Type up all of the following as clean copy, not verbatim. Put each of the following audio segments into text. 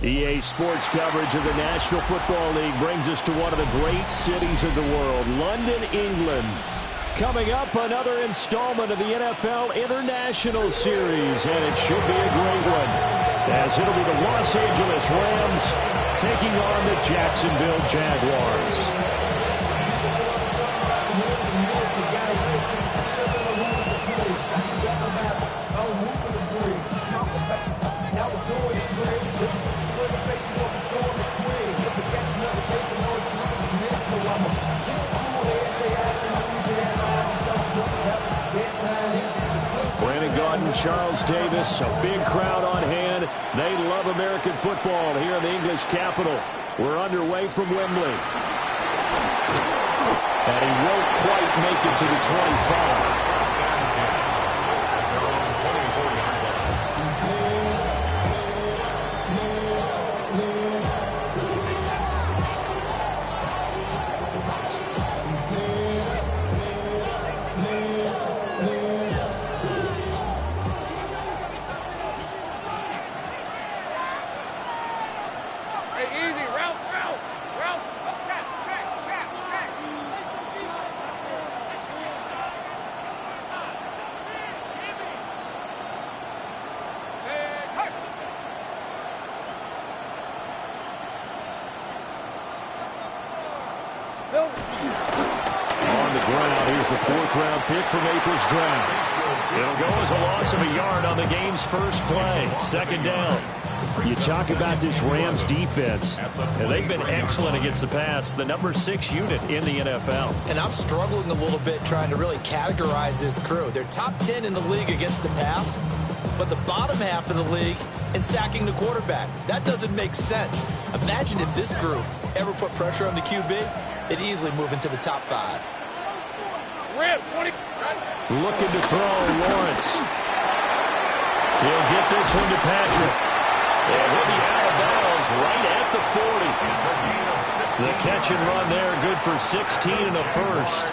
EA Sports coverage of the National Football League brings us to one of the great cities of the world, London, England. Coming up, another installment of the NFL International Series, and it should be a great one, as it'll be the Los Angeles Rams taking on the Jacksonville Jaguars. Charles Davis, a big crowd on hand. They love American football here in the English capital. We're underway from Wembley. And he won't quite make it to the 25. On the ground, here's the fourth-round pick from April's draft. It'll go as a loss of a yard on the game's first play. Second down. You talk about this Rams defense, and they've been excellent against the pass, the number 6 unit in the NFL. And I'm struggling a little bit trying to really categorize this crew. They're top 10 in the league against the pass, but the bottom half of the league in sacking the quarterback. That doesn't make sense. Imagine if this group ever put pressure on the QB, they'd easily move into the top 5. Looking to throw, Lawrence. He'll get this one to Patrick. And he'll be out of bounds right at the 40. The catch and run there, good for 16 and a first.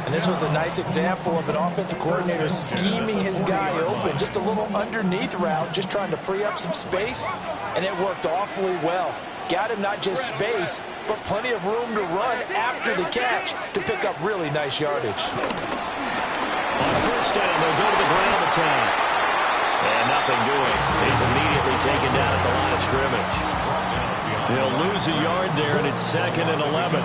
And this was a nice example of an offensive coordinator scheming his guy open. Just a little underneath route, just trying to free up some space. And it worked awfully well. Got him not just space, but plenty of room to run after the catch to pick up really nice yardage. On first down, they'll go to the ground attack. And nothing doing. He's immediately taken down at the line of scrimmage. They'll lose a yard there, and it's 2nd and 11.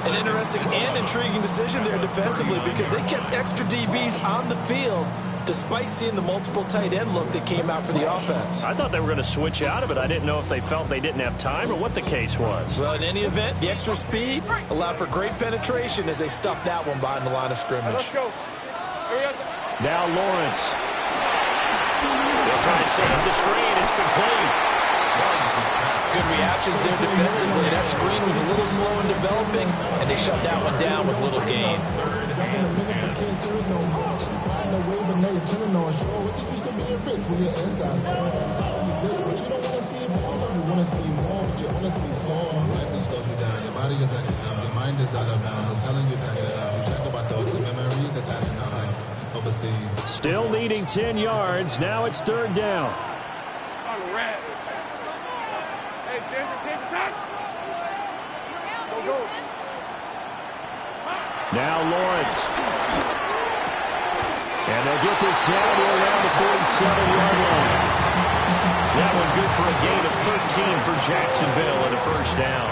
An interesting and intriguing decision there defensively because they kept extra DBs on the field despite seeing the multiple tight end look that came out for the offense. I thought they were going to switch out of it. I didn't know if they felt they didn't have time or what the case was. Well, in any event, the extra speed allowed for great penetration as they stuffed that one behind the line of scrimmage. Let's go. Now Lawrence. They'll try and set up the screen. It's complete. Good reactions there defensively. That screen was a little slow in developing, and they shut that one down with little gain. Still needing 10 yards. Now it's 3rd down. Now Lawrence. And they'll get this down to around the 47-yard line. That one good for a gain of 13 for Jacksonville and a first down.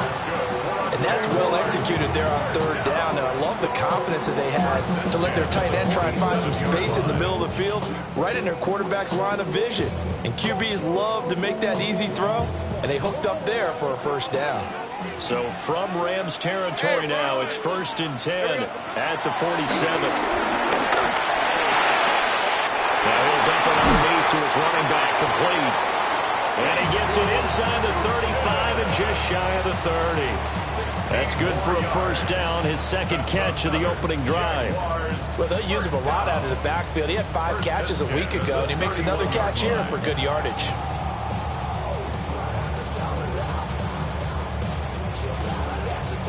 And that's well executed there on 3rd down. And I love the confidence that they had to let their tight end try and find some space in the middle of the field, right in their quarterback's line of vision. And QBs love to make that easy throw, and they hooked up there for a first down. So from Rams territory now, it's 1st and 10 at the 47. Now he'll dump it underneath to his running back, complete. And he gets it inside the 35 and just shy of the 30. That's good for a first down, his 2nd catch of the opening drive. Well, they'll use him a lot out of the backfield. He had 5 catches a week ago, and he makes another catch here for good yardage.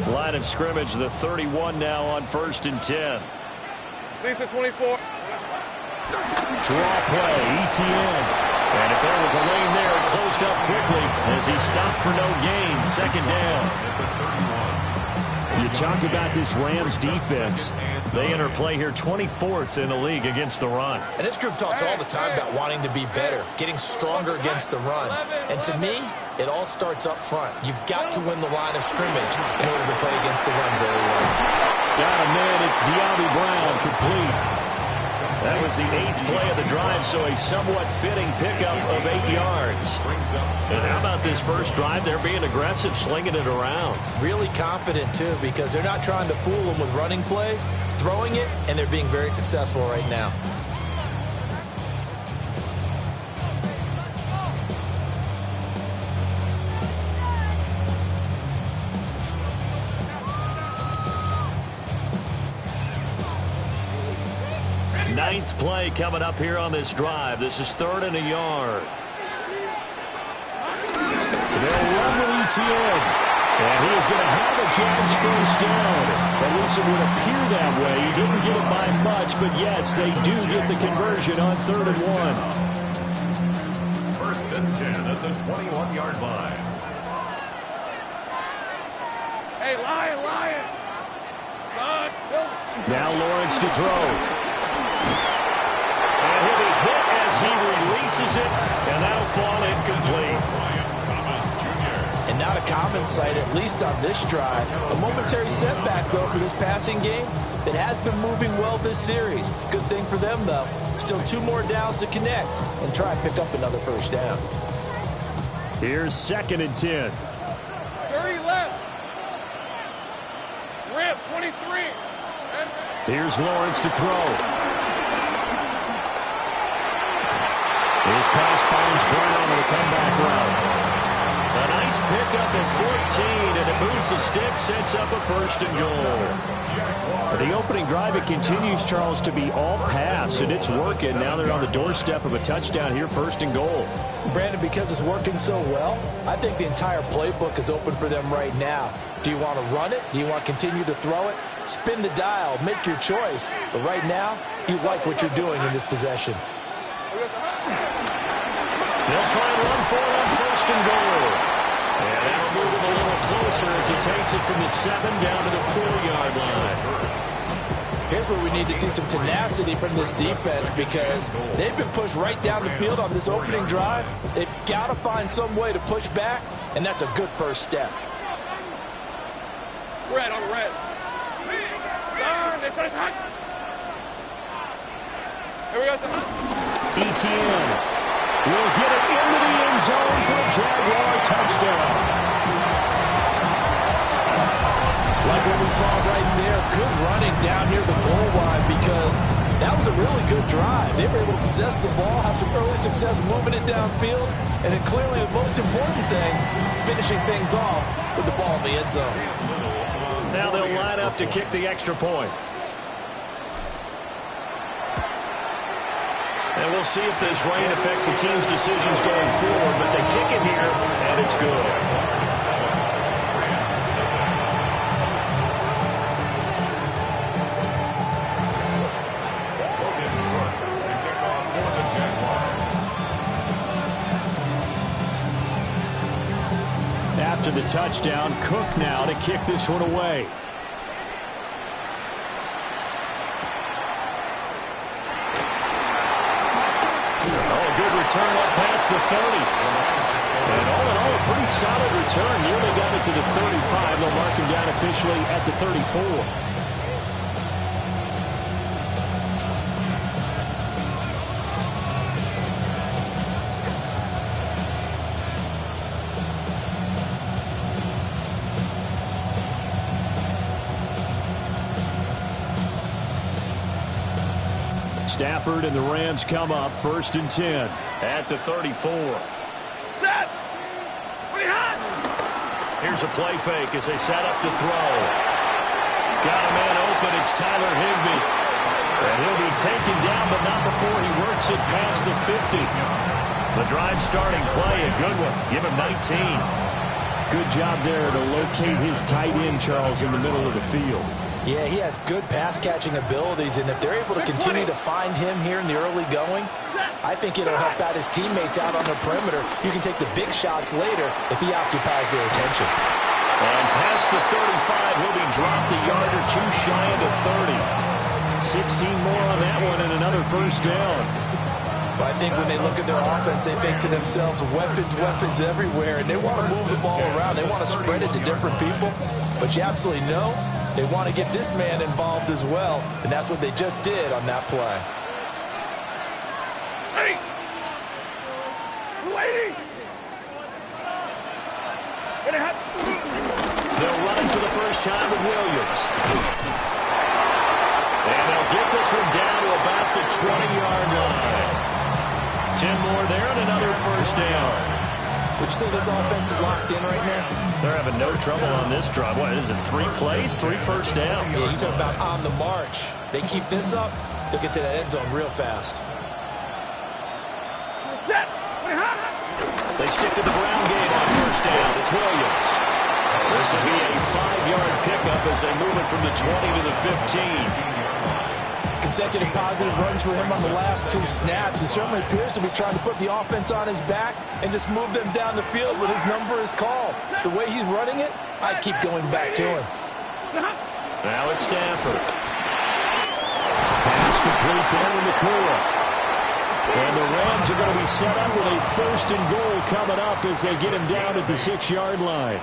Line of scrimmage, the 31 now on 1st and 10. Lisa 24. Draw play, ETN. And if there was a lane there, it closed up quickly as he stopped for no gain. Second down. You talk about this Rams defense. They enter play here 24th in the league against the run. And this group talks all the time about wanting to be better, getting stronger against the run. And to me, it all starts up front. You've got to win the line of scrimmage in order to play against the run very well. Got a man. It's De'Ami Brown, complete. That was the 8th play of the drive, so a somewhat fitting pickup of 8 yards. And how about this first drive? They're being aggressive, slinging it around. Really confident, too, because they're not trying to fool them with running plays, throwing it, and they're being very successful right now. Ninth play coming up here on this drive. This is 3rd and a yard. They'll run with ETN. And he is going to have a chance first down. At least it would appear that way. He didn't get it by much, but yes, they do get the conversion on 3rd and 1. 1st and 10 at the 21-yard line. Hey, Lion. Now Lawrence to throw. And he'll be hit as he releases it, and that'll fall incomplete. And not a common sight, at least on this drive. A momentary setback, though, for this passing game that has been moving well this series. Good thing for them, though. Still 2 more downs to connect and try and pick up another first down. Here's 2nd and 10. 30 left. Rip, 23. Here's Lawrence to throw. His pass finds Brown on the comeback route. A nice pickup at 14, and it moves the stick, sets up a 1st and goal. For the opening drive, it continues, Charles, to be all pass, and it's working. Now they're on the doorstep of a touchdown here, 1st and goal. Brandon, because it's working so well, I think the entire playbook is open for them right now. Do you want to run it? Do you want to continue to throw it? Spin the dial, make your choice. But right now, you like what you're doing in this possession. They'll try and run for it on 1st and goal. And that'll move him a little closer as he takes it from the 7 down to the 4-yard line. Here's where we need to see some tenacity from this defense because they've been pushed right down the field on this opening drive. They've got to find some way to push back, and that's a good first step. Red on red. Here we go. ETN will get it into the end zone for a Jaguar touchdown. Like what we saw right there, good running down near the goal line because that was a really good drive. They were able to possess the ball, have some early success moving it downfield, and then clearly the most important thing, finishing things off with the ball in the end zone. Now they'll line up to kick the extra point. And we'll see if this rain affects the team's decisions going forward, but they kick it here, and it's good. After the touchdown, Cook now to kick this one away. Return up past the 30. And all in all, a pretty solid return. Nearly got it to the 35. They'll mark him down officially at the 34. Stafford and the Rams come up 1st and 10 at the 34. Here's a play fake as they set up to throw. Got a man open. It's Tyler Higbee. And he'll be taken down, but not before he works it past the 50. The drive starting play, a good one. Give him 19. Good job there to locate his tight end, Charles, in the middle of the field. Yeah, he has good pass-catching abilities, and if they're able to continue to find him here in the early going, I think it'll help out his teammates out on the perimeter. You can take the big shots later if he occupies their attention. And past the 35, he'll be dropped a yard or two shy of the 30. 16 more on that one and another first down. But I think when they look at their offense, they think to themselves, weapons, weapons everywhere, and they want to move the ball around. They want to spread it to different people, but you absolutely know they want to get this man involved as well, and that's what they just did on that play. Hey! Lady! They'll run it for the first time with Williams. And they'll get this one down to about the 20-yard line. 10 more there and another first down. Would you say this offense is locked in right now? They're having no trouble on this drive. What is it, 3 plays, 3 first downs? Yeah, you talk about on the march. They keep this up, they'll get to that end zone real fast. They stick to the ground game on first down. It's Williams. This will be a 5-yard pickup as they move it from the 20 to the 15. Consecutive positive runs for him on the last 2 snaps. He certainly appears to be trying to put the offense on his back and just move them down the field when his number is called. The way he's running it, I keep going back to him. Now it's Stafford. Pass complete down in the Nakua. And the Rams are going to be set up with a first and goal coming up as they get him down at the 6-yard line.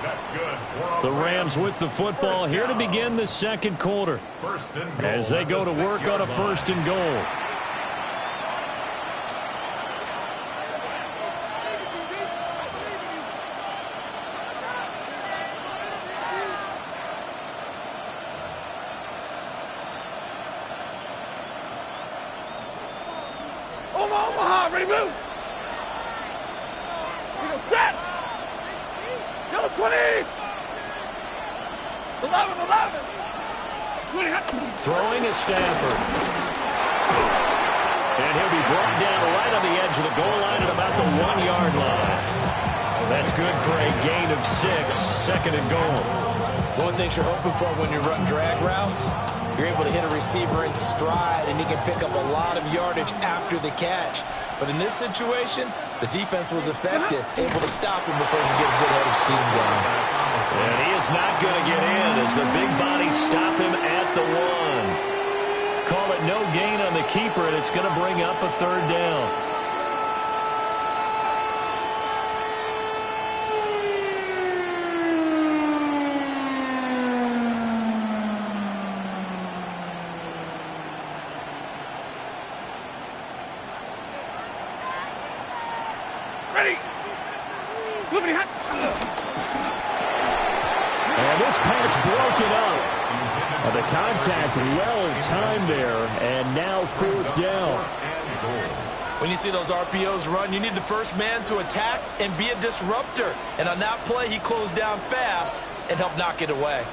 The Rams with the football here to begin the second quarter as they go to work on a first and goal. Omaha, ready, move. You go set. Yellow 20. 11. 20. Throwing is Stafford. And he'll be brought down right on the edge of the goal line at about the 1-yard line. That's good for a gain of 6, second and goal. One of the things you're hoping for when you run drag routes, you're able to hit a receiver in stride, and he can pick up a lot of yardage after the catch. But in this situation, the defense was effective, able to stop him before he could get a good head of steam going. And he is not going to get in as the big bodies stop him at the 1. Call it no gain on the keeper, and it's going to bring up a third down. And this pass broken up. The contact well timed there, and now fourth down. When you see those RPOs run, you need the first man to attack and be a disruptor. And on that play, he closed down fast and helped knock it away.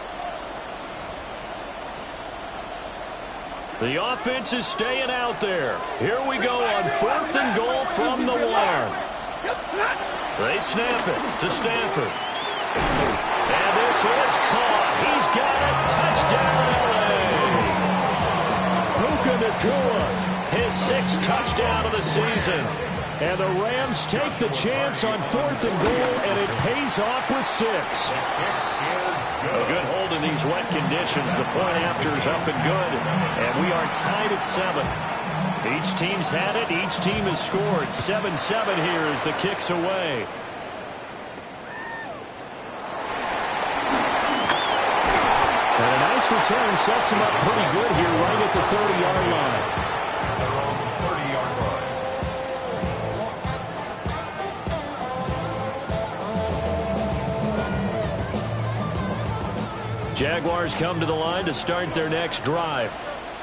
The offense is staying out there. Here we go on fourth and goal from the 1. They snap it to Stafford. And this is caught. He's got it. Touchdown, L.A. Puka Nacua, his 6th touchdown of the season. And the Rams take the chance on fourth and goal, and it pays off with 6. A good hold in these wet conditions. The point after is up and good. And we are tied at 7. Each team's had it. Each team has scored. 7-7 here as the kick's away. And a nice return sets him up pretty good here right at the 30-yard line. Jaguars come to the line to start their next drive.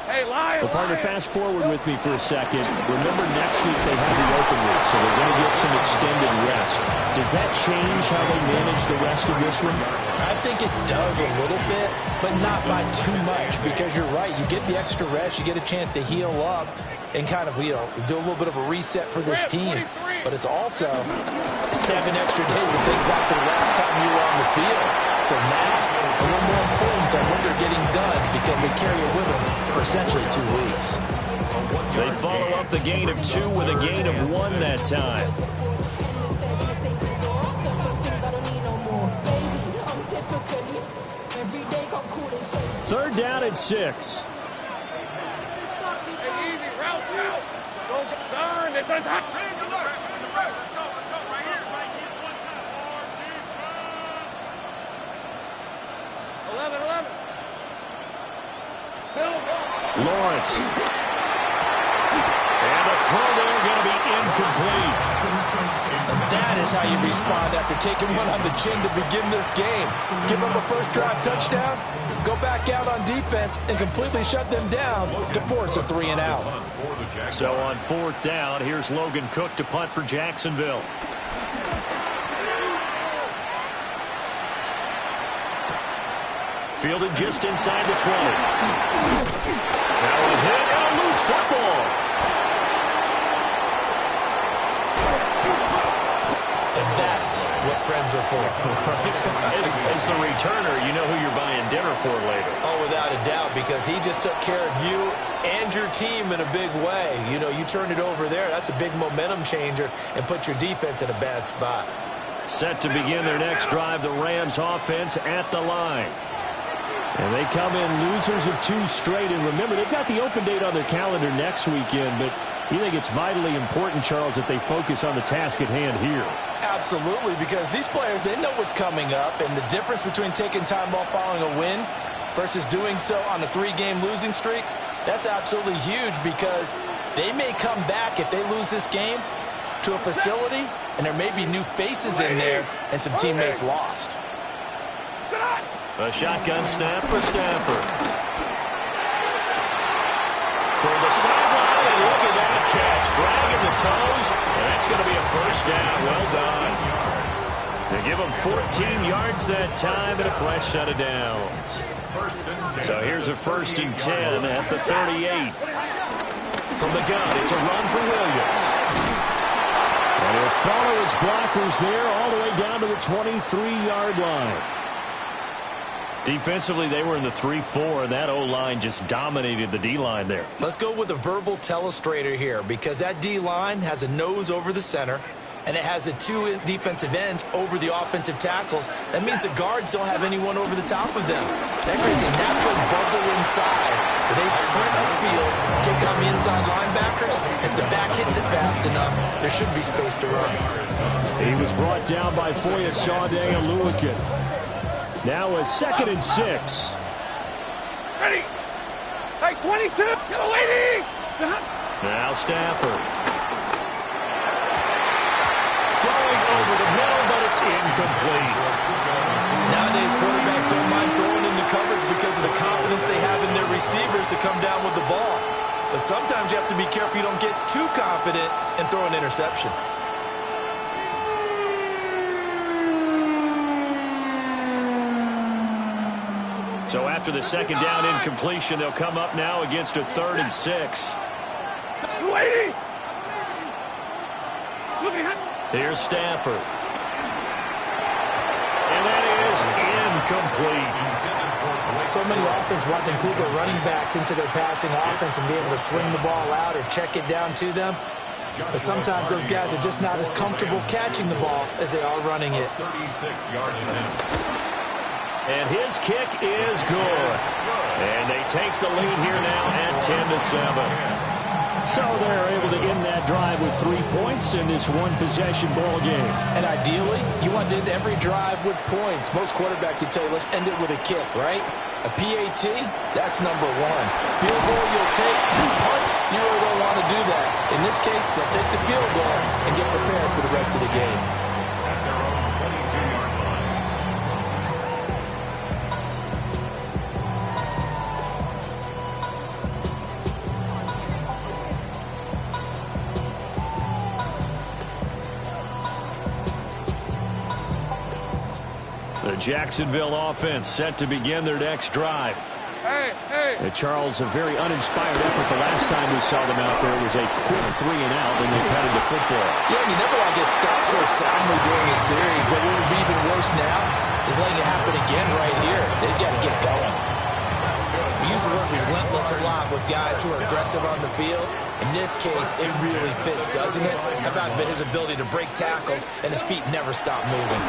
Hey, Lion. Well, partner, fast forward with me for a second. Remember, next week they have the open week, so they're going to get some extended rest. Does that change how they manage the rest of this one? I think it does a little bit, but not by too much, because you're right. You get the extra rest. You get a chance to heal up and kind of, do a little bit of a reset for this team. but it's also 7 extra days to think back to the last time you were on the field. So now, a little more importance on what they're getting done because they carry it with them for essentially 2 weeks. They follow up the gain of 2 with a gain of 1 that time. Third down and 6. Lawrence. And the throw there going to be incomplete. And that is how you respond after taking one on the chin to begin this game. Give them a first drive touchdown, go back out on defense, and completely shut them down to force a 3 and out. So on 4th down, here's Logan Cook to punt for Jacksonville. Fielded just inside the 20. Now a hit and a loose football. And that's what friends are for. As the returner, you know who you're buying dinner for later. Oh, without a doubt, because he just took care of you and your team in a big way. You know, you turn it over there. That's a big momentum changer and put your defense in a bad spot. Set to begin their next drive, the Rams offense at the line. And they come in losers of 2 straight. And remember, they've got the open date on their calendar next weekend. But you think it's vitally important, Charles, that they focus on the task at hand here? Absolutely, because these players, they know what's coming up. And the difference between taking time off following a win versus doing so on a 3-game losing streak, that's absolutely huge because they may come back if they lose this game to a facility and there may be new faces in there and some teammates lost. A shotgun snap for Stafford. Toward the sideline, and look at that catch. Dragging the toes, and that's going to be a first down. Well done. They give him 14 yards that time and a fresh set of downs. So here's a 1st and 10 at the 38. From the gun, it's a run for Williams. And he'll follow his blockers there all the way down to the 23-yard line. Defensively, they were in the 3-4, and that O-line just dominated the D-line there. Let's go with a verbal telestrator here because that D-line has a nose over the center, and it has the 2 defensive ends over the offensive tackles. That means the guards don't have anyone over the top of them. That creates a natural bubble inside where they sprint upfield, take on the inside linebackers. If the back hits it fast enough, there should be space to run. He was brought down by Foya Sade and Lewican. Now a 2nd and 6. Ready. Hey, 22. You're waiting. Now Stafford. Throwing over the middle, but it's incomplete. Nowadays, quarterbacks don't mind throwing into coverage because of the confidence they have in their receivers to come down with the ball. But sometimes you have to be careful you don't get too confident and throw an interception. So after the 2nd down incompletion, they'll come up now against a 3rd and 6. Waiting. Here's Stafford. And that is incomplete. So many offenses want to include their running backs into their passing offense and be able to swing the ball out or check it down to them. But sometimes those guys are just not as comfortable catching the ball as they are running it. 36-yard attempt. And his kick is good. And they take the lead here now at 10-7. So they're able to end that drive with 3 points in this one-possession ball game. And ideally, you want to end every drive with points. Most quarterbacks would tell you, let's end it with a kick, right? A PAT, that's number 1. Field goal you'll take. Punts, you really don't want to do that. In this case, they'll take the field goal and get prepared for the rest of the game. At their own 22-yard line. The Jacksonville offense set to begin their next drive. Charles, a very uninspired effort the last time we saw them out there. It was a quick 3 and out, and they headed to football. Yeah, you never want to get stopped so soundly during a series, but what would be even worse now is letting it happen again right here. They've got to get going. We use the word relentless a lot with guys who are aggressive on the field. In this case, it really fits, doesn't it? How about his ability to break tackles and his feet never stop moving?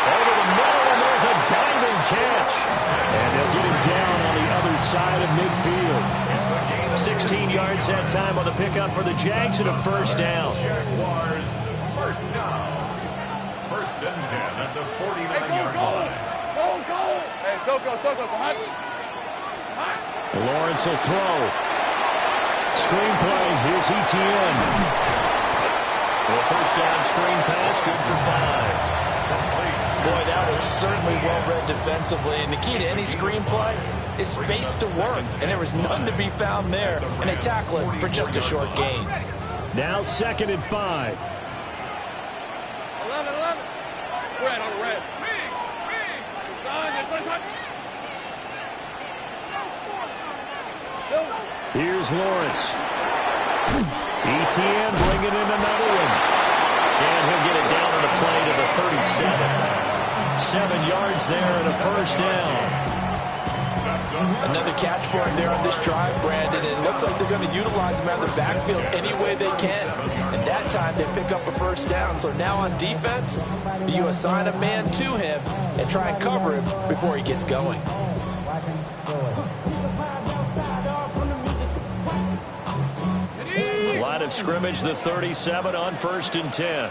Over the middle, and there's a diving catch. And they'll get him down on the other side of midfield. 16 yards that time on the pickup for the Jags and a first down. Jaguars, first down. First and 10 at the 49-yard line. Go! Hey, Soko, hot. Lawrence will throw. Screenplay, here's ETN. Well, first down screen pass, good for 5. Boy, that was certainly well-read defensively, and the key to any screenplay is space to work, and there was none to be found there, and they tackle it for just a short gain. Now 2nd and 5. 11. Red on red. Here's Lawrence. ETN bringing in another one. And he'll get it down on the play to the 37. 7 yards there and a first down. Another catch for him there on this drive, Brandon. It looks like they're going to utilize him out of the backfield any way they can. And that time they pick up a first down. So now on defense, you assign a man to him and try and cover him before he gets going. Line of scrimmage, the 37 on 1st and 10.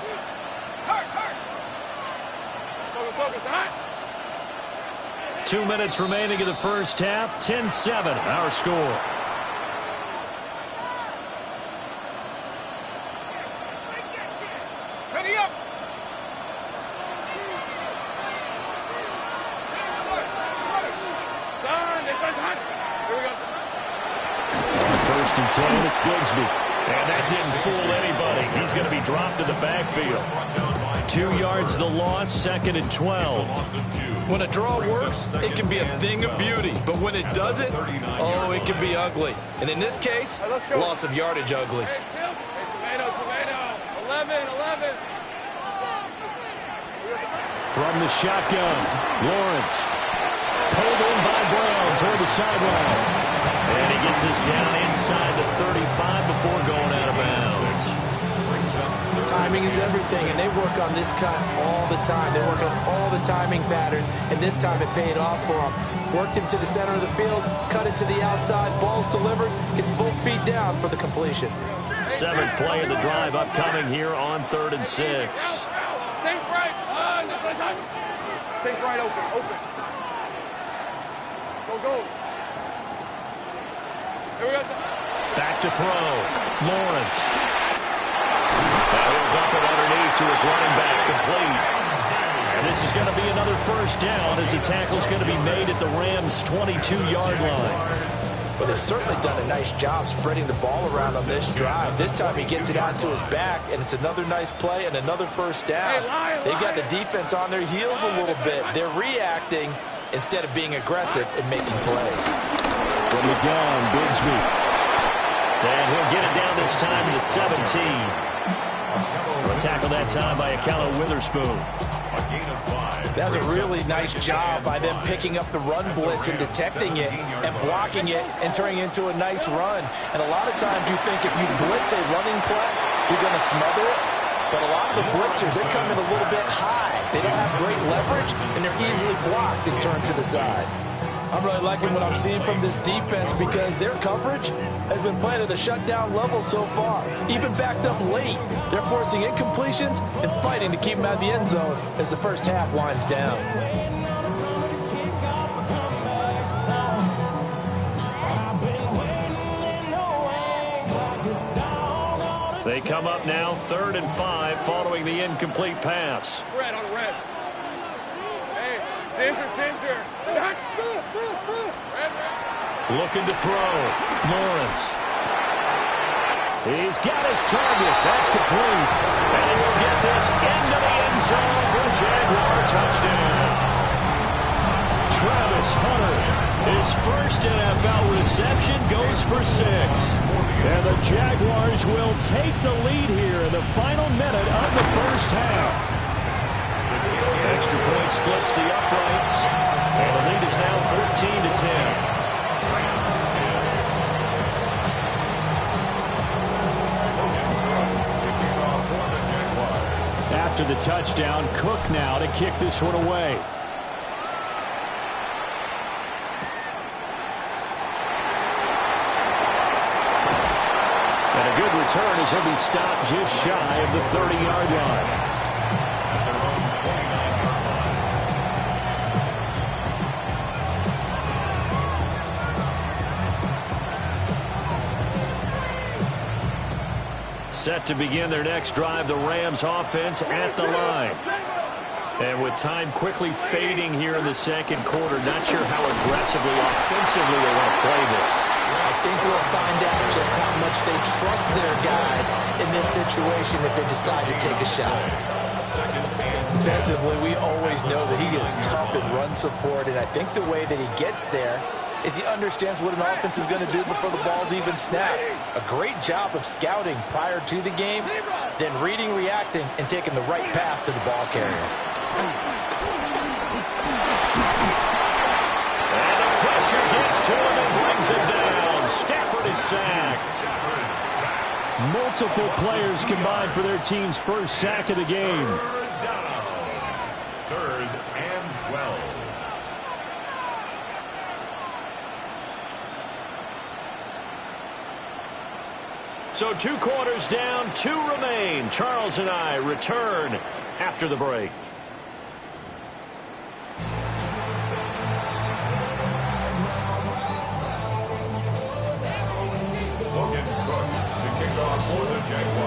2 minutes remaining in the first half. 10-7, our score. Ready up. Here we go. On 1st and 10, it's Bigsby. And that didn't fool anybody. He's going to be dropped in the backfield. 2 yards the loss, 2nd and 12. When a draw works, it can be a thing of beauty. But when it doesn't, oh, it can be ugly. And in this case, loss of yardage ugly. Hey, tomato. 11. From the shotgun, Lawrence. Pulled in by Brown toward the sideline. And he gets us down inside the 35 before going out of bounds. Timing is everything, and they work on this cut all the time. They work on all the timing patterns, and this time it paid off for them. Worked him to the center of the field, cut it to the outside, ball's delivered, gets both feet down for the completion. 7th play of the drive upcoming here on 3rd and 6. Think right. Think right, open. Go. Here we go. Back to throw. Lawrence. Now he'll dump it underneath to his running back, complete. And this is going to be another first down as the tackle's going to be made at the Rams' 22-yard line. But they've certainly done a nice job spreading the ball around on this drive. This time he gets it out to his back, and it's another nice play and another first down. They've got the defense on their heels a little bit. They're reacting instead of being aggressive and making plays. From the gun, Bigsby. And he'll get it down this time to the 17. A tackle that time by Akello Witherspoon. That was a really nice job by them picking up the run blitz and detecting it and blocking it and turning it into a nice run. And a lot of times you think if you blitz a running play, you're going to smother it. But a lot of the blitzers, they come in a little bit high. They don't have great leverage, and they're easily blocked and turned to the side. I'm really liking what I'm seeing from this defense because their coverage has been playing at a shutdown level so far. Even backed up late, they're forcing incompletions and fighting to keep them out of the end zone as the first half winds down. They come up now 3rd and 5 following the incomplete pass. Red on red. Hey, Ginger. Looking to throw. Lawrence. He's got his target. That's complete. And he will get this into the end zone for a Jaguar touchdown. Travis Hunter. His first NFL reception goes for 6. And the Jaguars will take the lead here in the final minute of the first half. Extra point splits the uprights. And the lead is now 14-10. After the touchdown, Cook now to kick this one away. And a good return as he'll be stopped just shy of the 30-yard line. Set to begin their next drive, the Rams offense at the line. And with time quickly fading here in the second quarter, not sure how aggressively, offensively they want to play this. I think we'll find out just how much they trust their guys in this situation if they decide to take a shot. Defensively, we always know that he is tough in run support, and I think the way that he gets there is he understands what an offense is going to do before the ball's even snapped. A great job of scouting prior to the game, then reading, reacting, and taking the right path to the ball carrier. And the pressure gets to him and brings him down. Stafford is sacked. Multiple players combined for their team's first sack of the game. Third and 12. So 2 quarters down, 2 remain. Charles and I return after the break.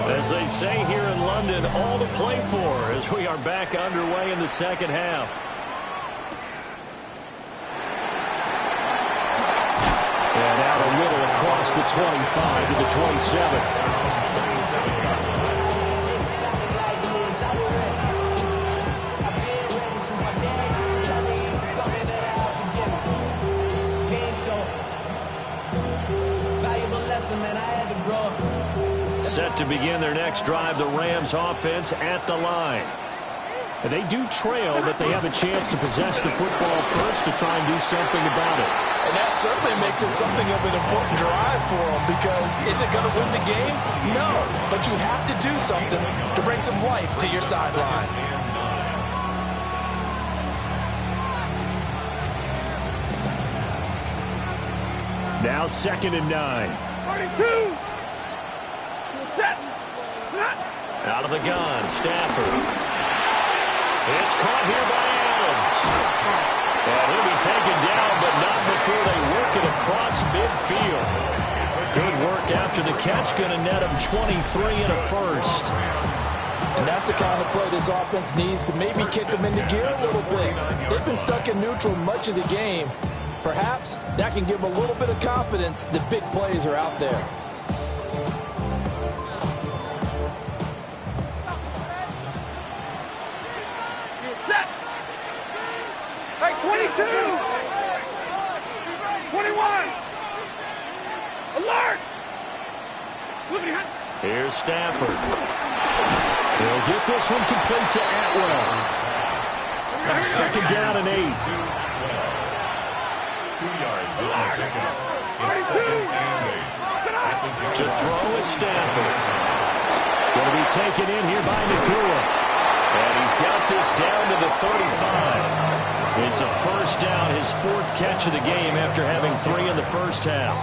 As they say here in London, all to play for as we are back underway in the second half. And out a little across the 25 to the 27. Set to begin their next drive, the Rams offense at the line. And they do trail, but they have a chance to possess the football first to try and do something about it. And that certainly makes it something of an important drive for them, because is it going to win the game? No, but you have to do something to bring some life to your sideline. Now 2nd and 9. 32. Set. Out of the gun, Stafford. It's caught here by Adams. And he'll be taken down, but not before they work it across midfield. Good work after the catch, going to net him 23 and a first. And that's the kind of play this offense needs to maybe kick them into gear a little bit. They've been stuck in neutral much of the game. Perhaps that can give them a little bit of confidence that big plays are out there. Hey, 22! 21! Alert! Here's Stafford. He'll get this one complete to Atwell. Now 2nd down and 8. 2 yards on the pickup. It's 2nd and 8. To throw is Stafford. Going to be taken in here by Nakua. And he's got this down to the 35. It's a first down, his 4th catch of the game after having 3 in the first half.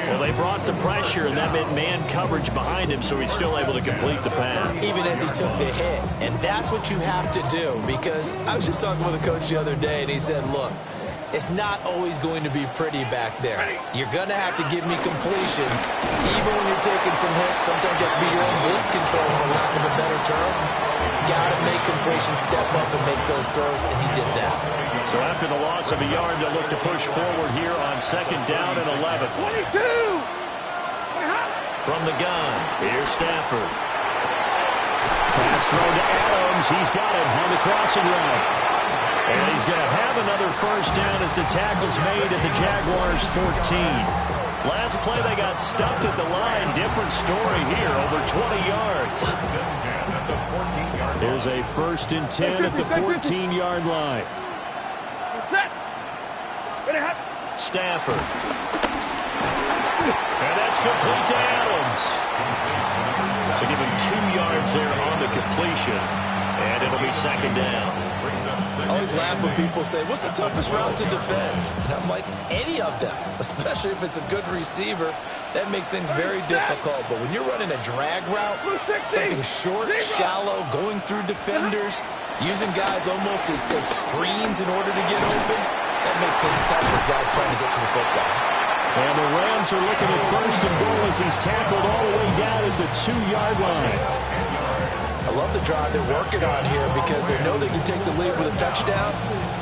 Well, they brought the pressure, and that meant man coverage behind him, so he's still able to complete the pass. Even as he took the hit. And that's what you have to do, because I was just talking with a coach the other day, and he said, look, it's not always going to be pretty back there. You're going to have to give me completions. Even when you're taking some hits, sometimes you have to be your own blitz control, for lack of a better term. Got to make completions, step up and make those throws, and he did that. So after the loss of a yard, they'll look to push forward here on 2nd down and 11. 22! From the gun, here's Stafford. Pass throw to Adams. He's got it on the crossing route. And he's going to have another first down as the tackle's made at the Jaguars' 14. Last play they got stuffed at the line. Different story here, over 20 yards. There's a 1st and 10 at the 14-yard line. Stafford. And that's complete to Adams. So give him 2 yards there on the completion. And it'll be 2nd down. I always laugh when people say, what's the toughest route to defend? And I'm like, any of them, especially if it's a good receiver. That makes things very difficult. But when you're running a drag route, something short, shallow, going through defenders, using guys almost as screens in order to get open, that makes things tough for guys trying to get to the football. And the Rams are looking at 1st and goal as he's tackled all the way down at the 2-yard line. I love the drive they're working on here because they know they can take the lead with a touchdown.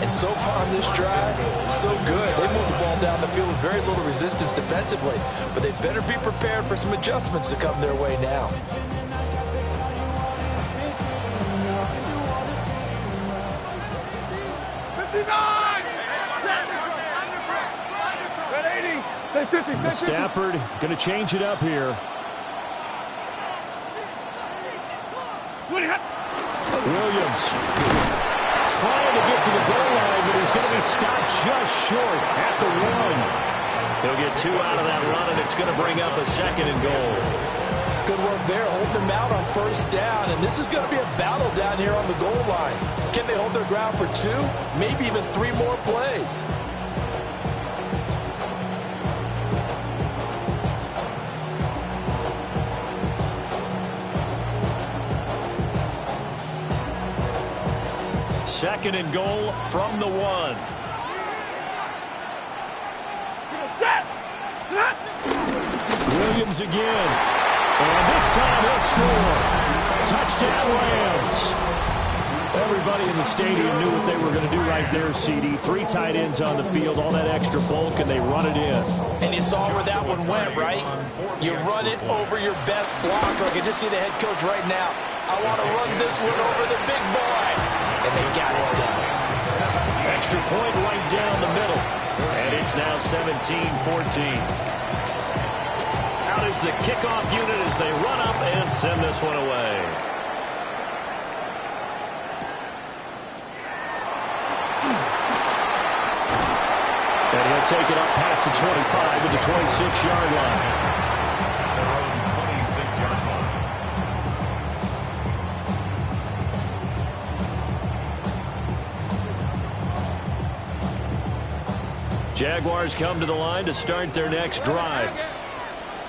And so far on this drive, so good. They moved the ball down the field with very little resistance defensively. But they better be prepared for some adjustments to come their way now. Stafford going to change it up here. Williams trying to get to the goal line, but he's going to be stopped just short at the 1. He'll get 2 out of that run, and it's going to bring up a 2nd and goal. Good work there, holding them out on 1st down, and this is going to be a battle down here on the goal line. Can they hold their ground for 2, maybe even 3 more plays? Second and goal from the 1. Williams again. And this time he'll score. Touchdown Rams. Everybody in the stadium knew what they were going to do right there, CD. 3 tight ends on the field, all that extra bulk, and they run it in. And you saw where that one went, right? You run it over your best blocker. I can just see the head coach right now. I want to run this one over the big boy. And they got it done. Extra point right down the middle. And it's now 17-14. Out is the kickoff unit as they run up and send this one away. And he'll take it up past the 25 to the 26-yard line. Jaguars come to the line to start their next drive.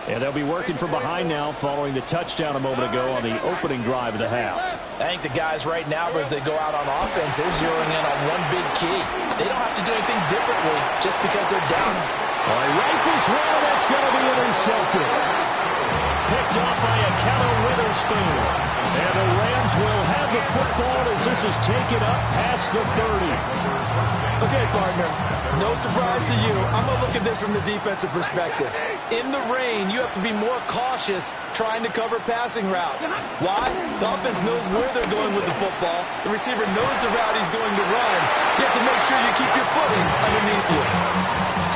And they'll be working from behind now following the touchdown a moment ago on the opening drive of the half. I think the guys right now, as they go out on offense, they're zeroing in on one big key. They don't have to do anything differently just because they're down. Well, he rifles one, that's going to be intercepted. Picked up by a Akello Witherspoon. And the Rams will have the football as this is taken up past the 30. Okay, partner, no surprise to you. I'm going to look at this from the defensive perspective. In the rain, you have to be more cautious trying to cover passing routes. Why? The offense knows where they're going with the football. The receiver knows the route he's going to run. You have to make sure you keep your footing underneath you.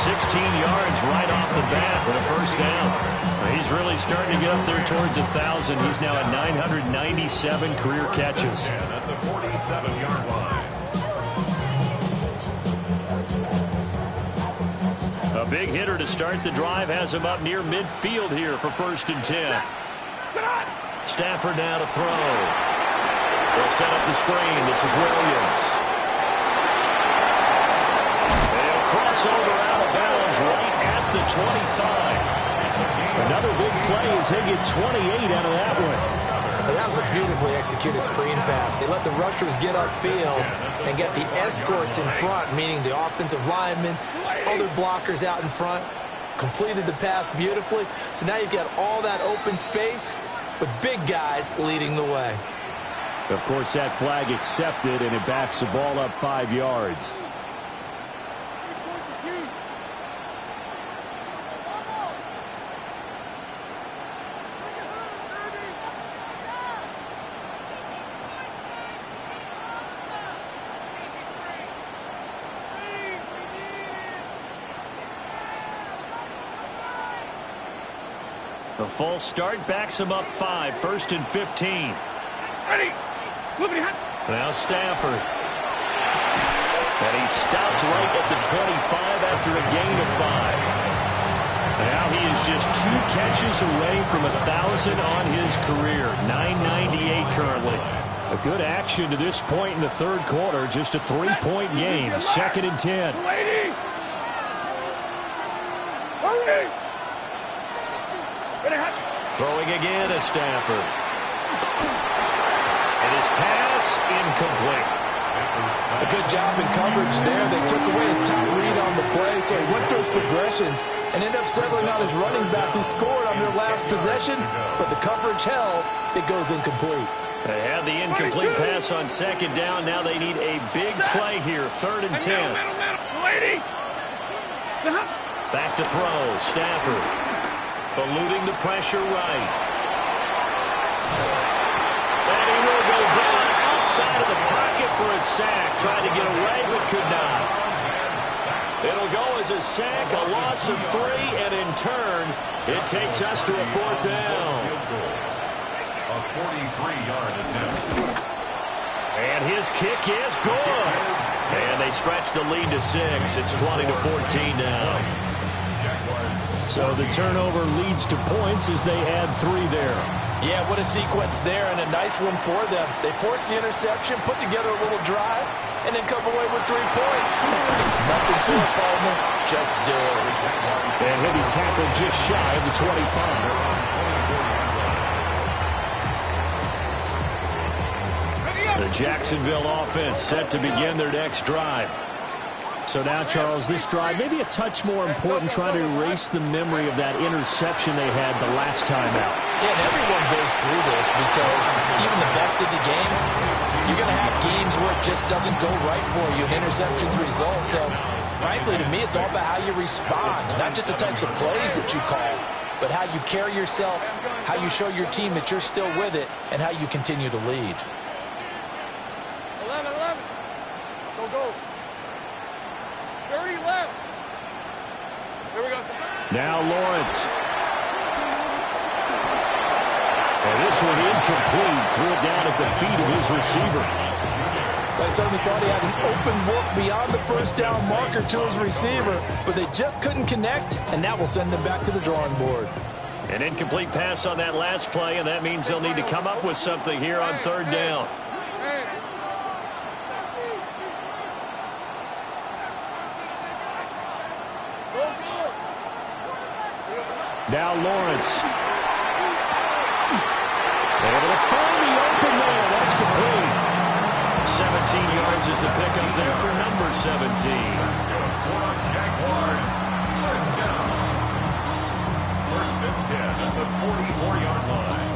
16 yards right off the bat for the first down. He's really starting to get up there towards 1,000. He's now at 997 career catches. At the 47-yard line. A big hitter to start the drive has him up near midfield here for 1st and 10. Stafford now to throw. They'll set up the screen. This is Williams. They'll cross over out of bounds right at the 25. Another big play as they get 28 out of that one. That was a beautifully executed screen pass. They let the rushers get upfield and get the escorts in front, meaning the offensive linemen, other blockers out in front, completed the pass beautifully. So now you've got all that open space with big guys leading the way. Of course, that flag accepted, and it backs the ball up 5 yards. The false start backs him up 5, 1st and 15. Ready. Now Stafford. And he stopped right at the 25 after a gain of 5. Now he is just 2 catches away from 1,000 on his career. 998 currently. A good action to this point in the third quarter. Just a 3-point game. 2nd and 10. Lady. Hurry. Throwing again at Stafford. And his pass incomplete. A good job in coverage there. They took away his top read on the play, so he went through his progressions and ended up settling on his running back who scored on their last possession, but the coverage held. It goes incomplete. They had the incomplete pass on 2nd down. Now they need a big play here. 3rd and 10. Lady. Back to throw. Stafford. Eluding the pressure right. And he will go down outside of the pocket for a sack. Tried to get away, but could not. It'll go as a sack, a loss of 3, and in turn, it takes us to a 4th down. A 43-yard attempt. And his kick is good. And they stretch the lead to 6. It's 20-14 now. So the turnover leads to points as they add 3 there. Yeah, what a sequence there, and a nice one for them. They force the interception, put together a little drive, and then come away with 3 points. Nothing to it, partner. Just do it. And heavy tackle just shy of the 25. The Jacksonville offense set to begin their next drive. So now, Charles, this drive may be a touch more important, trying to erase the memory of that interception they had the last time out. Yeah, and everyone goes through this because even the best of the game, you're going to have games where it just doesn't go right for you, and interceptions result. So, frankly, to me, it's all about how you respond, not just the types of plays that you call, but how you carry yourself, how you show your team that you're still with it, and how you continue to lead. 11. Go. 30 left. Here we go. Now Lawrence. And this one incomplete. Threw it down at the feet of his receiver. I certainly thought he had an open look beyond the first down marker to his receiver, but they just couldn't connect, and that will send them back to the drawing board. An incomplete pass on that last play, and that means they'll need to come up with something here on 3rd down. Now Lawrence. Able to find the open man. That's complete. 17 yards is the pickup there for number 17. Jaguars. 1st down. 1st and 10 at the 44-yard line.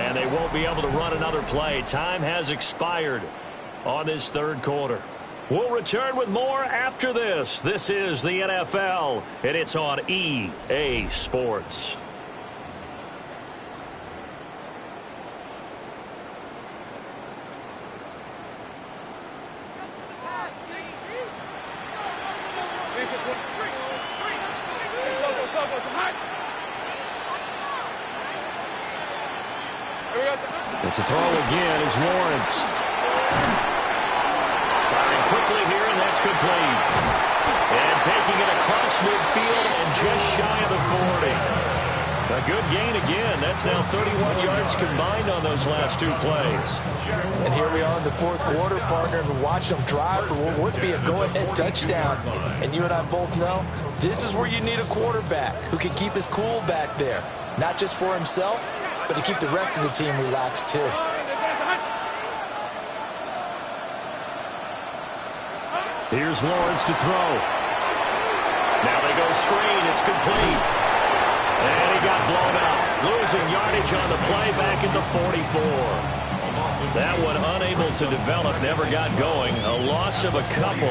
And they won't be able to run another play. Time has expired on this 3rd quarter. We'll return with more after this. This is the NFL, and it's on EA Sports. And to throw again is Lawrence. Firing quickly here, and that's complete. And taking it across midfield and just shy of the 40. A good gain again. That's now 31 yards combined on those last 2 plays. And here we are in the 4th quarter, partner, and watch them drive for what would be a go-ahead touchdown. And you and I both know this is where you need a quarterback who can keep his cool back there. Not just for himself, but to keep the rest of the team relaxed too. Here's Lawrence to throw. Now they go screen. It's complete. And he got blown out. Losing yardage on the play back at the 44. That one unable to develop, never got going. A loss of a couple,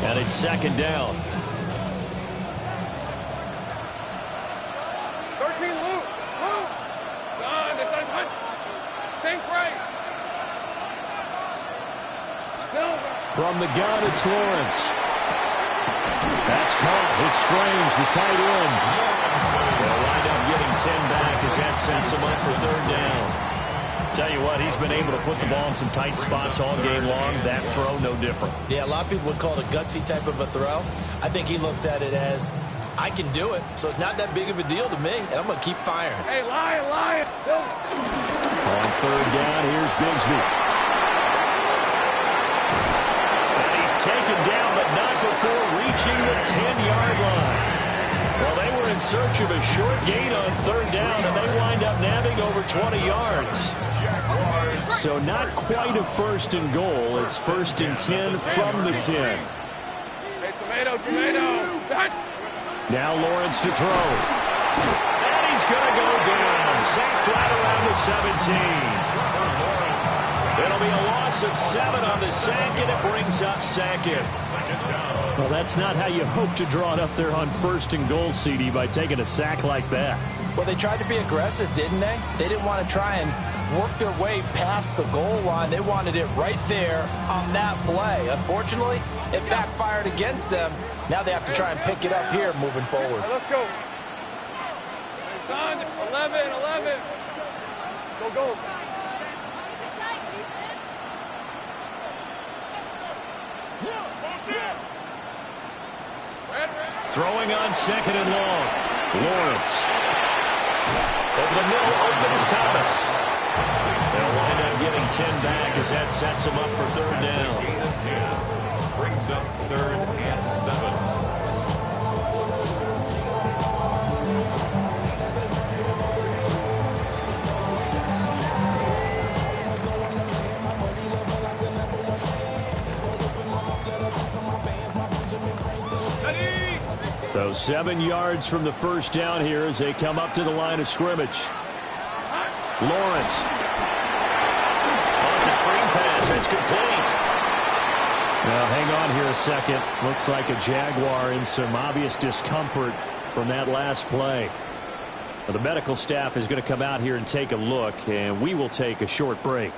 and it's 2nd down. 13 loop. Done. This is hunt. Sink right. Silver. From the gun, it's Lawrence. That's caught. It's Strange, the tight end. They'll wind up getting 10 back as that sets him up for third down. Tell you what, he's been able to put the ball in some tight spots all game long. That throw, no different. Yeah, a lot of people would call it a gutsy type of a throw. I think he looks at it as, I can do it, so it's not that big of a deal to me, and I'm going to keep firing. Hey, Lion. On third down, here's Bigsby. And he's taken down, but not before reaching the 10-yard line. Well, they were in search of a short gain on third down, and they wind up nabbing over 20 yards. So not quite a first and goal. It's first and 10 from the 10. Hey, tomato. Now Lawrence to throw. And he's going to go down. Sacked right around the 17. It'll be a loss of 7 on the sack, and it brings up second. Well, that's not how you hope to draw it up there on first and goal, CD, by taking a sack like that. Well, they tried to be aggressive, didn't they? They didn't want to try and work their way past the goal line. They wanted it right there on that play. Unfortunately, it backfired against them. Now they have to try and pick it up here moving forward. Right, let's go. Hey, son, 11. Go. Throwing on second and long. Lawrence. Over the middle, opens Thomas. They'll wind up getting 10 back as that sets them up for third down. Gain of 10 brings up third and 7. So 7 yards from the first down here as they come up to the line of scrimmage. Lawrence. It's a screen pass. It's complete. Now, hang on here a second. Looks like a Jaguar in some obvious discomfort from that last play. Well, the medical staff is going to come out here and take a look, and we will take a short break.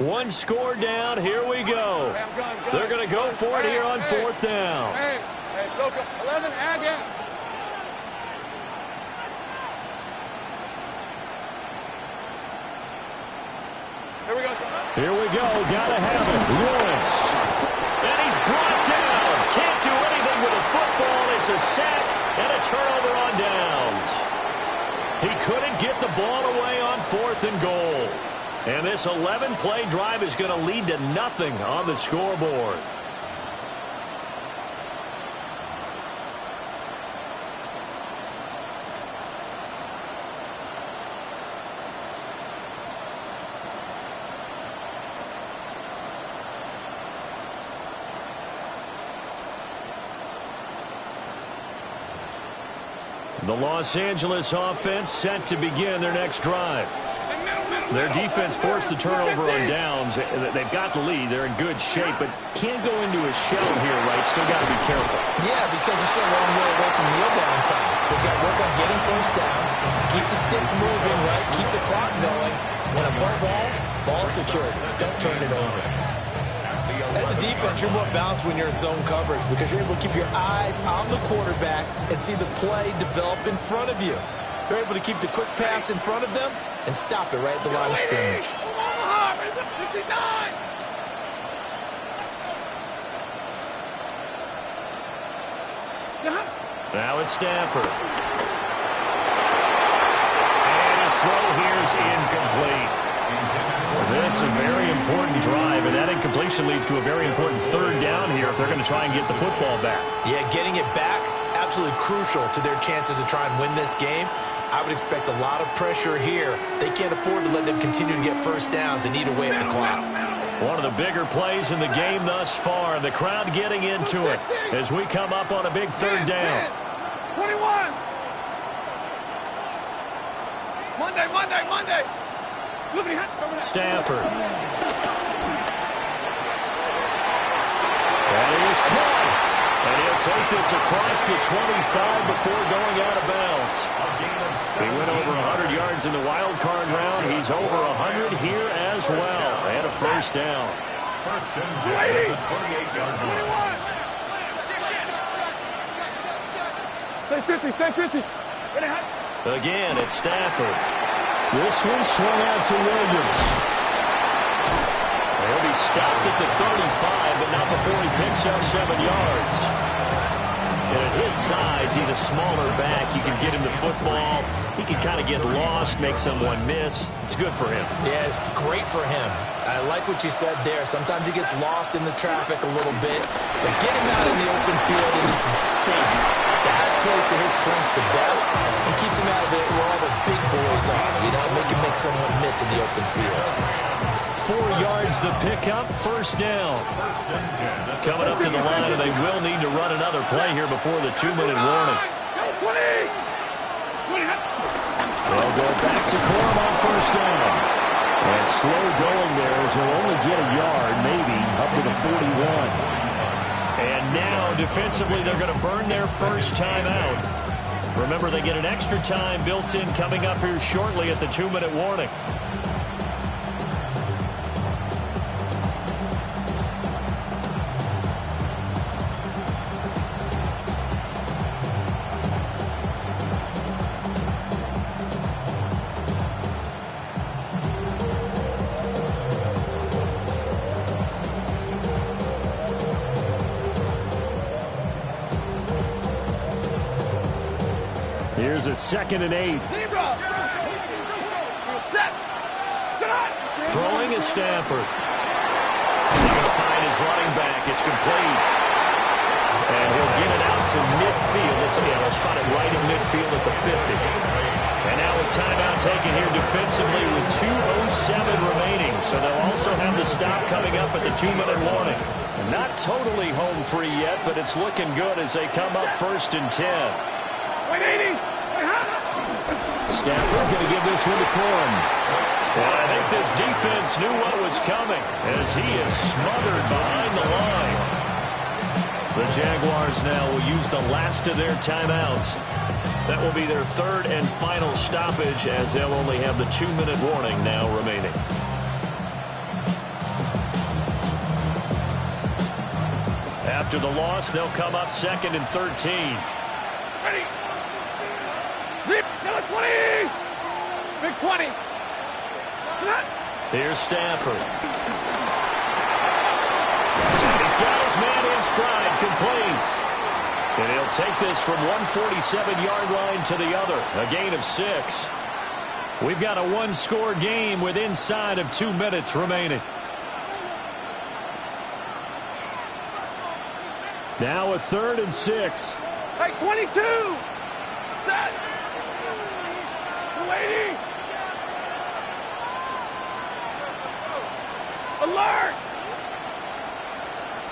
One score down. Here we go. They're going to go for it here on fourth down. Hey, Soka, 11, add ya. Here we go. Here we go. Gotta have it. Lawrence. And he's brought down. Can't do anything with a football. It's a sack and a turnover on downs. He couldn't get the ball away on fourth and goal. And this 11-play drive is going to lead to nothing on the scoreboard. The Los Angeles offense set to begin their next drive. Their defense forced the turnover on downs. They've got the lead. They're in good shape, but can't go into a shell here, right? Still got to be careful. Yeah, because they're still a long way away from kneel down time. So they've got to work on getting first downs, keep the sticks moving, right? Keep the clock going. And above all, ball security. Don't turn it over. As a defense, you're more balanced when you're in zone coverage because you're able to keep your eyes on the quarterback and see the play develop in front of you. You're able to keep the quick pass in front of them and stop it right at the line of scrimmage. Now it's Stafford. And his throw here is incomplete. This is a very important drive, and that incompletion leads to a very important third down here if they're going to try and get the football back. Yeah, getting it back, absolutely crucial to their chances to try and win this game. I would expect a lot of pressure here. They can't afford to let them continue to get first downs and eat away at the clock. One of the bigger plays in the game thus far, and the crowd getting into it as we come up on a big third down. 21. Monday. Stafford. And he is caught. And he'll take this across the 25 before going out of bounds. He went over 100 yards in the wild card round. He's over 100 here as well. And a first down. First and 10 at the 28-yard line. Stay 50, stay 50. Again, it's Stafford. This one swung out to Williams. He'll be stopped at the 35, but not before he picks up 7 yards. And at his size, he's a smaller back. You can get him the football. He can kind of get lost, make someone miss. It's good for him. Yeah, it's great for him. I like what you said there. Sometimes he gets lost in the traffic a little bit, but get him out in the open field into some space. That plays to his strengths the best and keeps him out of it where all the big boys are. You know, make someone miss in the open field. 4 yards the pickup, first down. Coming up to the line, and they will need to run another play here before the 2-minute warning. They'll go back to Corum on first down. And slow going there as he'll only get a yard, maybe, up to the 41. And now, defensively, they're going to burn their first time out. Remember, they get an extra time built in coming up here shortly at the 2-minute warning. Here's a 2nd and 8. Throwing is Stafford. He's going to find his running back. It's complete. And he'll get it out to midfield. They'll spot it right in midfield at the 50. And now a timeout taken here defensively with 2:07 remaining. So they'll also have the stop coming up at the 2-minute warning. Not totally home free yet, but it's looking good as they come up first and 10. Stafford going to give this one to Corum. Well, I think this defense knew what was coming as he is smothered behind the line. The Jaguars now will use the last of their timeouts. That will be their 3rd and final stoppage as they'll only have the 2-minute warning now remaining. After the loss, they'll come up 2nd and 13. Ready. Zip. Number 20. Big 20. Here's Stafford. He's got his man in stride, complete. And he'll take this from 147-yard line to the other. A gain of 6. We've got a 1-score game with inside of 2 minutes remaining. Now a 3rd and 6. Hey, 22. Set. 280. Alert.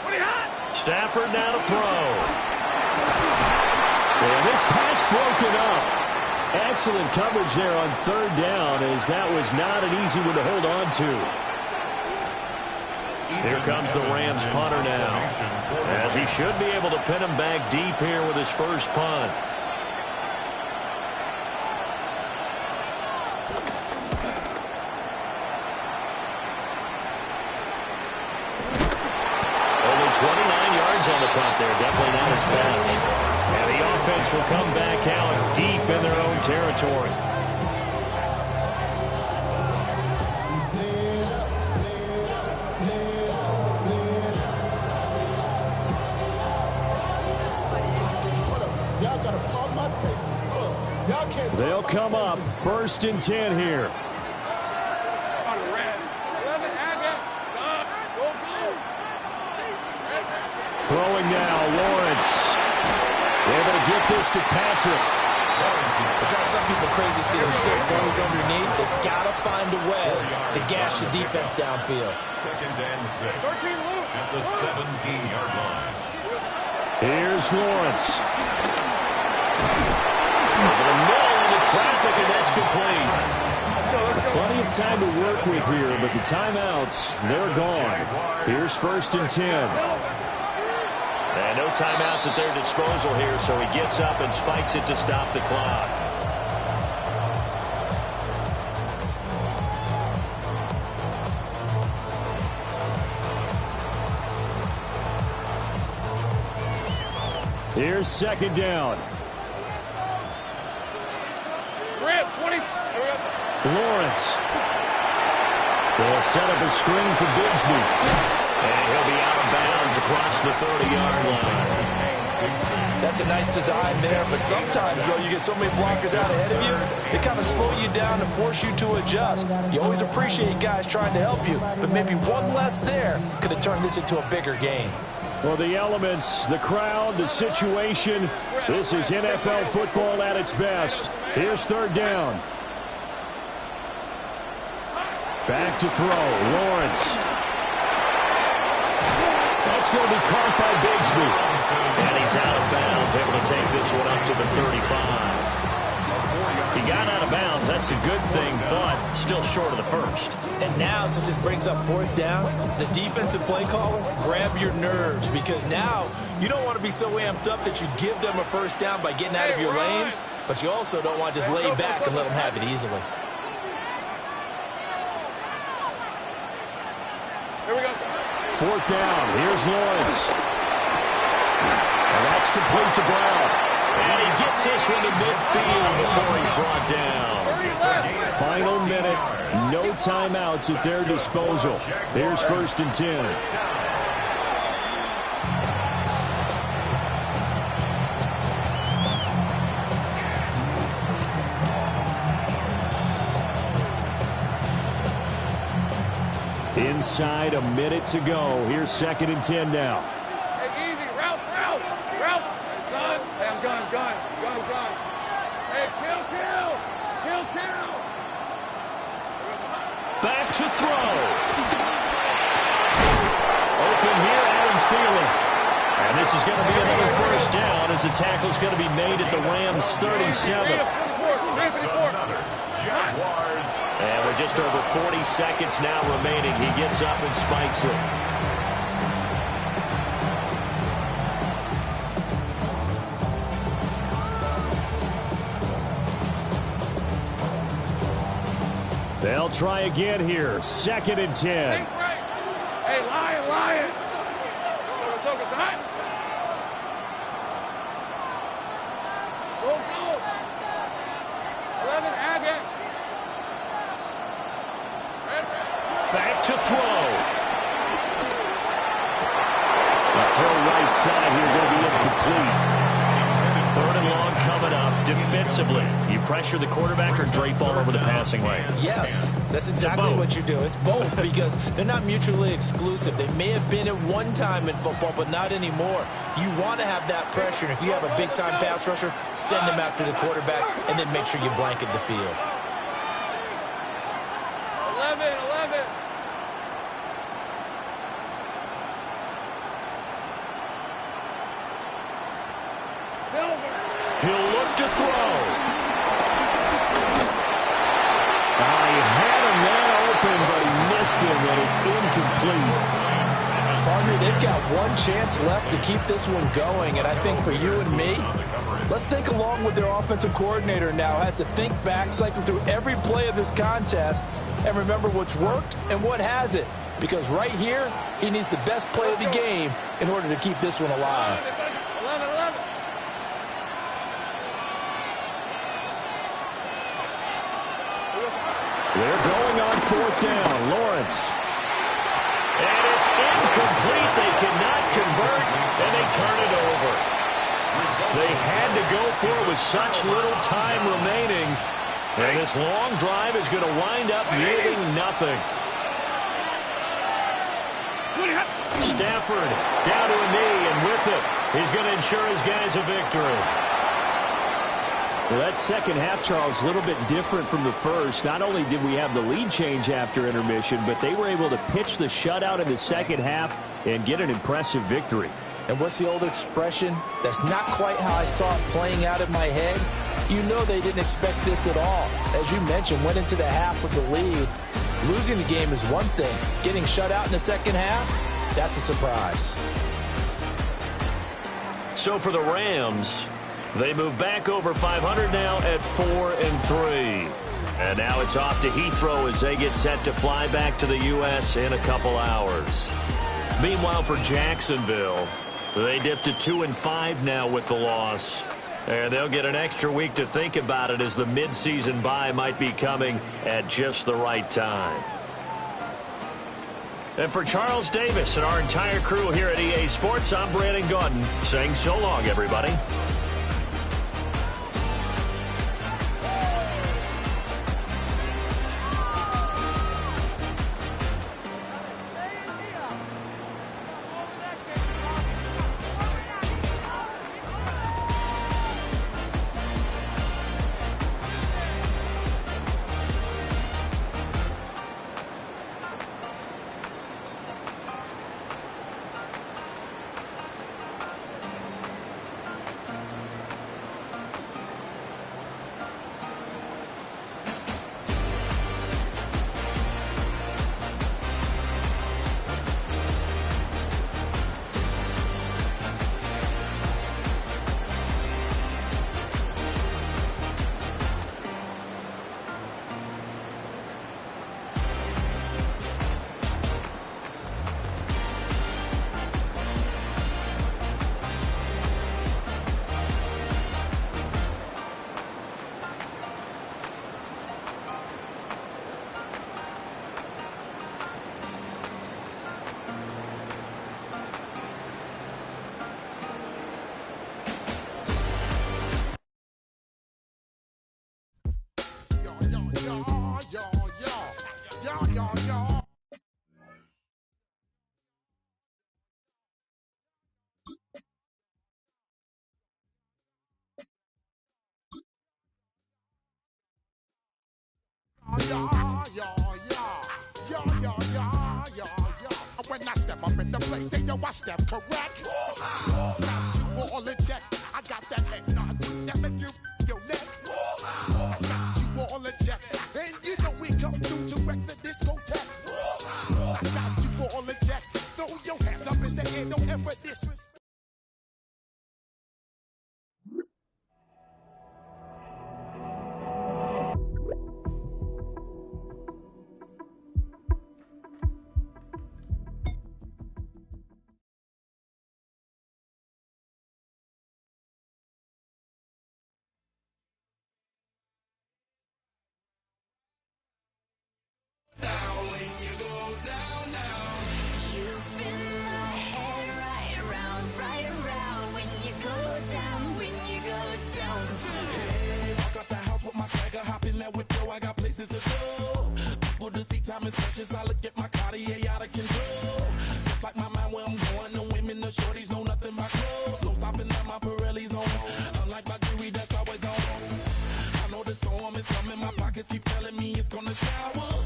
20 hot. Stafford now to throw. And this pass broken up. Excellent coverage there on 3rd down as that was not an easy one to hold on to. Here comes the Rams punter now, as he should be able to pin him back deep here with his first punt. Only 29 yards on the punt there, definitely not his best. And the offense will come back out deep in their own territory. They'll come up 1st and 10 here. Throwing now, Lawrence. Able to get this to Patrick. It drives some people crazy to see their short throws underneath. They've got to find a way to gash the defense downfield. 2nd and 6 at the 17-yard line. Here's Lawrence. Over the middle into traffic, and that's complete. Plenty of time to work with here, but the timeouts, they're gone. Here's 1st and 10. And no timeouts at their disposal here, so he gets up and spikes it to stop the clock. Here's second down. Lawrence. They'll set up a screen for Bigsby. And he'll be out of bounds across the 30-yard line. That's a nice design there, but sometimes, though, you get so many blockers out ahead of you, they kind of slow you down and force you to adjust. You always appreciate guys trying to help you, but maybe one less there could have turned this into a bigger game. Well, the elements, the crowd, the situation, this is NFL football at its best. Here's third down. Back to throw, Lawrence. That's going to be caught by Bigsby. And he's out of bounds, able to take this one up to the 35. He got out of bounds, that's a good thing, but still short of the first. And now, since this brings up fourth down, the defensive play caller, grab your nerves, because now you don't want to be so amped up that you give them a first down by getting out of your lanes, but you also don't want to just lay back and let them have it easily. Here we go. Fourth down, here's Lawrence. And that's complete to Brown. And he gets this one to midfield before he's brought down. Final minute, no timeouts at their disposal. Here's first and 10. Inside a minute to go. Here's second and 10 now. Hey, easy. Ralph. Hey, son. Hey, I'm gun. Hey, kill. Back to throw. Open here, Adam Thielen. And this is going to be another first down as the tackle's going to be made at the Rams 37. And with just over 40 seconds now remaining, he gets up and spikes it. They'll try again here. Second and 10. Hey, Lion. It's hot. Go. 11, add it. Back to throw. The throw right side here going to be incomplete. Third and long coming up. Defensively, you pressure the quarterback or drape all over the passing lane? Yes, that's exactly what you do. It's both because they're not mutually exclusive. They may have been at one time in football, but not anymore. You want to have that pressure, and if you have a big-time pass rusher, send him after the quarterback, and then make sure you blanket the field. 11. He'll look to throw. He had a man open, but he missed him, and it's incomplete. Partner, they've got one chance left to keep this one going, and I think for you and me, let's think along with their offensive coordinator now. Has to think back, cycle through every play of this contest, and remember what's worked and what hasn't. Because right here, he needs the best play of the game in order to keep this one alive. 11. They're going on fourth down. Lawrence. And it's incomplete. They cannot convert, and they turn it over. They had to go for it with such little time remaining. And this long drive is going to wind up yielding nothing. Stafford down to a knee, and with it, he's going to ensure his guys a victory. Well, that second half, Charles, a little bit different from the first. Not only did we have the lead change after intermission, but they were able to pitch the shutout in the second half and get an impressive victory. And what's the old expression? That's not quite how I saw it playing out in my head. You know they didn't expect this at all. As you mentioned, went into the half with the lead. Losing the game is one thing. Getting shut out in the second half, that's a surprise. So for the Rams, they move back over 500 now at 4-3. And now it's off to Heathrow as they get set to fly back to the U.S. in a couple hours. Meanwhile, for Jacksonville, They dipped to 2-5 now with the loss. And they'll get an extra week to think about it as the midseason bye might be coming at just the right time. And for Charles Davis and our entire crew here at EA Sports, I'm Brandon Gaudin saying so long, everybody. When I step up in the place, say yo, I step correct. Got you all in check. I got that head nod that make you your neck. I got you all in check, and you know we come through to wreck the discotheque. I got you all in check. Throw your hands up in the air, don't ever disrespect. I got places to go. People to see, time is precious. I look at my Cartier out of control. Just like my mind where I'm going. The women, the shorties know nothing but clothes. No stopping at my Pirelli's on. Unlike my jewelry that's always on. I know the storm is coming. My pockets keep telling me it's gonna shower.